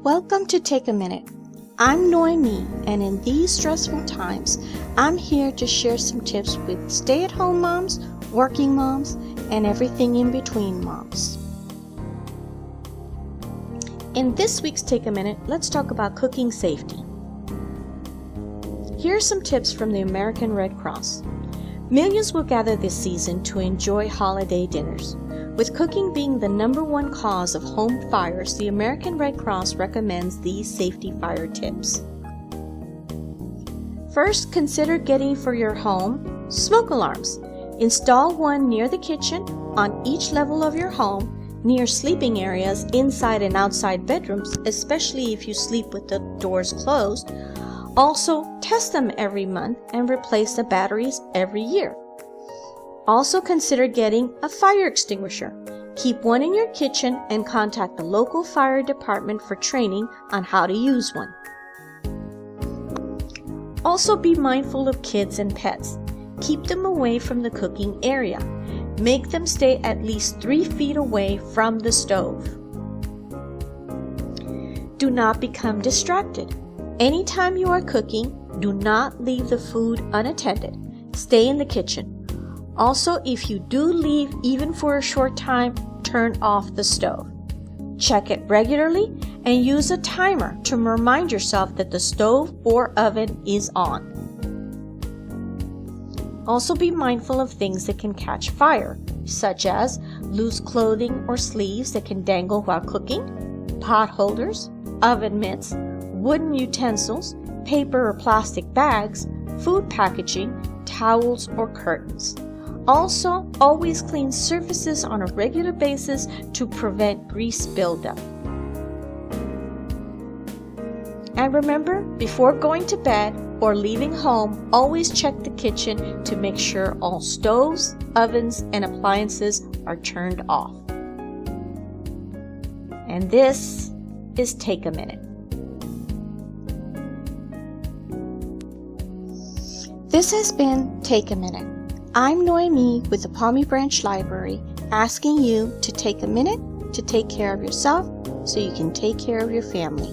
Welcome to Take a Minute. I'm Noemi, and in these stressful times, I'm here to share some tips with stay-at-home moms, working moms, and everything in between moms. In this week's Take a Minute, let's talk about cooking safety. Here are some tips from the American Red Cross. Millions will gather this season to enjoy holiday dinners. With cooking being the #1 cause of home fires, the American Red Cross recommends these safety fire tips. First, consider getting for your home smoke alarms. Install one near the kitchen, on each level of your home, near sleeping areas, inside and outside bedrooms, especially if you sleep with the doors closed. Also, test them every month and replace the batteries every year. Also consider getting a fire extinguisher. Keep one in your kitchen and contact the local fire department for training on how to use one. Also be mindful of kids and pets. Keep them away from the cooking area. Make them stay at least 3 feet away from the stove. Do not become distracted. Anytime you are cooking, do not leave the food unattended. Stay in the kitchen. Also, if you do leave even for a short time, turn off the stove. Check it regularly and use a timer to remind yourself that the stove or oven is on. Also be mindful of things that can catch fire, such as loose clothing or sleeves that can dangle while cooking, pot holders, oven mitts, wooden utensils, paper or plastic bags, food packaging, towels, or curtains. Also, always clean surfaces on a regular basis to prevent grease buildup. And remember, before going to bed or leaving home, always check the kitchen to make sure all stoves, ovens, and appliances are turned off. And this is Take a Minute. This has been Take a Minute. I'm Noemi with the Palmy Branch Library, asking you to take a minute to take care of yourself so you can take care of your family.